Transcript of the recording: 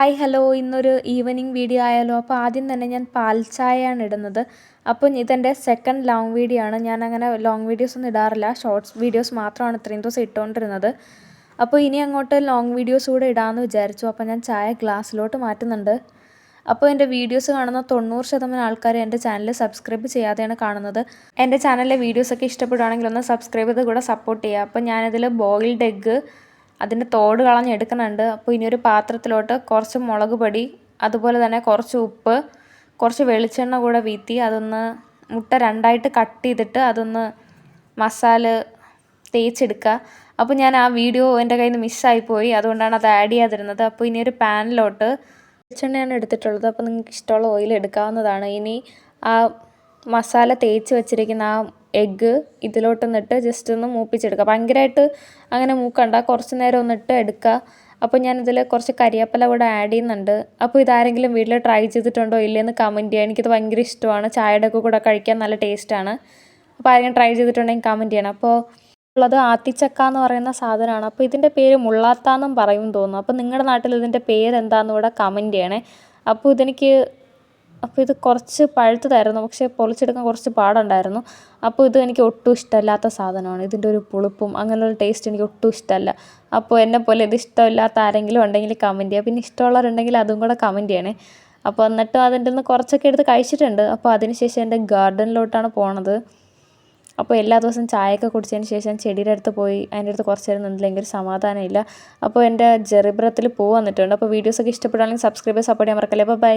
Hi hello ഇന്നൊരു evening video ആയാലോ. അപ്പോൾ ആദ്യം തന്നെ ഞാൻ പാൽ ചായയാണ് ഇടുന്നത്. അപ്പം ഇതെൻ്റെ സെക്കൻഡ് ലോങ് വീഡിയോ ആണ്. ഞാൻ അങ്ങനെ ലോങ് വീഡിയോസ് ഒന്നും ഇടാറില്ല, ഷോർട്സ് വീഡിയോസ് മാത്രമാണ് ഇത്രയും ദിവസം ഇട്ടുകൊണ്ടിരുന്നത്. അപ്പോൾ ഇനി അങ്ങോട്ട് ലോങ് വീഡിയോസ് കൂടെ ഇടാമെന്ന് വിചാരിച്ചു. അപ്പോൾ ഞാൻ ചായ ഗ്ലാസ്സിലോട്ട് മാറ്റുന്നുണ്ട്. അപ്പോൾ എൻ്റെ വീഡിയോസ് കാണുന്ന 90% ആൾക്കാർ എൻ്റെ ചാനൽ സബ്സ്ക്രൈബ് ചെയ്യാതെയാണ് കാണുന്നത്. എൻ്റെ ചാനലിലെ വീഡിയോസൊക്കെ ഇഷ്ടപ്പെടുകയാണെങ്കിൽ ഒന്ന് സബ്സ്ക്രൈബ് ചെയ്ത് കൂടെ സപ്പോർട്ട് ചെയ്യുക. അപ്പോൾ ഞാനിതിൽ ബോയിൽഡ് എഗ്ഗ് അതിൻ്റെ തോട് കളഞ്ഞെടുക്കുന്നുണ്ട്. അപ്പോൾ ഇനിയൊരു പാത്രത്തിലോട്ട് കുറച്ച് മുളക് പൊടി, അതുപോലെ തന്നെ കുറച്ച് ഉപ്പ്, കുറച്ച് വെളിച്ചെണ്ണ കൂടെ വീത്തി അതൊന്ന് മുട്ട രണ്ടായിട്ട് കട്ട് ചെയ്തിട്ട് അതൊന്ന് മസാല തേച്ചെടുക്കുക. അപ്പോൾ ഞാൻ ആ വീഡിയോ എൻ്റെ കയ്യിൽ നിന്ന് മിസ്സായിപ്പോയി, അതുകൊണ്ടാണ് അത് ആഡ് ചെയ്യാതിരുന്നത്. അപ്പോൾ ഇനിയൊരു പാനിലോട്ട് വെളിച്ചെണ്ണയാണ് എടുത്തിട്ടുള്ളത്. അപ്പോൾ നിങ്ങൾക്ക് ഇഷ്ടമുള്ള ഓയിൽ എടുക്കാവുന്നതാണ്. ഇനി ആ മസാല തേച്ച് വെച്ചിരിക്കുന്ന ആ എഗ്ഗ് ഇതിലോട്ടൊന്നിട്ട് ജസ്റ്റ് ഒന്ന് മൂപ്പിച്ചെടുക്കുക. ഭയങ്കരമായിട്ട് അങ്ങനെ മൂക്കണ്ട, കുറച്ച് നേരം ഒന്നിട്ട് എടുക്കുക. അപ്പോൾ ഞാനിതിൽ കുറച്ച് കരിവേപ്പില കൂടെ ആഡ് ചെയ്യുന്നുണ്ട്. അപ്പോൾ ഇതാരെങ്കിലും വീട്ടിൽ ട്രൈ ചെയ്തിട്ടുണ്ടോ ഇല്ലയെന്ന് കമൻറ്റ് ചെയ്യുക. എനിക്കിത് ഭയങ്കര ഇഷ്ടമാണ്, ചായയുടെ ഒക്കെ കൂടെ കഴിക്കാൻ നല്ല ടേസ്റ്റാണ്. അപ്പോൾ ആരെങ്കിലും ട്രൈ ചെയ്തിട്ടുണ്ടെങ്കിൽ കമൻറ്റ് ചെയ്യണം. അപ്പോൾ ഉള്ളത് ആത്തിച്ചക്ക എന്ന് പറയുന്ന സാധനമാണ്. അപ്പോൾ ഇതിൻ്റെ പേര് മുള്ളാത്താന്നും പറയും തോന്നുന്നു. അപ്പോൾ നിങ്ങളുടെ നാട്ടിൽ ഇതിൻ്റെ പേരെന്താണെന്ന് കൂടെ കമൻറ്റ് ചെയ്യണേ. അപ്പോൾ ഇത് കുറച്ച് പഴുത്തതായിരുന്നു, പക്ഷേ പൊളിച്ചെടുക്കാൻ കുറച്ച് പാടുണ്ടായിരുന്നു. അപ്പോൾ ഇത് എനിക്ക് ഒട്ടും ഇഷ്ടമല്ലാത്ത സാധനമാണ്. ഇതിൻ്റെ ഒരു പുളിപ്പും അങ്ങനെയുള്ള ടേസ്റ്റ് എനിക്ക് ഒട്ടും ഇഷ്ടമല്ല. അപ്പോൾ എന്നെപ്പോലെ ഇത് ഇഷ്ടമില്ലാത്ത ആരെങ്കിലും ഉണ്ടെങ്കിൽ കമൻറ്റ് ചെയ്യുക. പിന്നെ ഇഷ്ടമുള്ളവരുണ്ടെങ്കിൽ അതും കൂടെ കമൻറ്റ് ചെയ്യണേ. അപ്പോൾ എന്നിട്ടും അതിൻ്റെ നിന്ന് കുറച്ചൊക്കെ എടുത്ത് കഴിച്ചിട്ടുണ്ട്. അപ്പോൾ അതിനുശേഷം എൻ്റെ ഗാർഡനിലോട്ടാണ് പോണത്. അപ്പോൾ എല്ലാ ദിവസവും ചായയൊക്കെ കുടിച്ചതിന് ശേഷം ചെടിയുടെ അടുത്ത് പോയി അതിൻ്റെ അടുത്ത് കുറച്ച് നേരം നിന്നില്ലെങ്കിൽ സമാധാനമില്ല. അപ്പോൾ എൻ്റെ ജെറിബ്രത്തിൽ പൂ വന്നിട്ടുണ്ട്. അപ്പോൾ വീഡിയോസൊക്കെ ഇഷ്ടപ്പെടുകയാണെങ്കിൽ സബ്സ്ക്രൈബ് സപ്പോർട്ട് ചെയ്യാൻ മറക്കല്ലേ. ബൈ.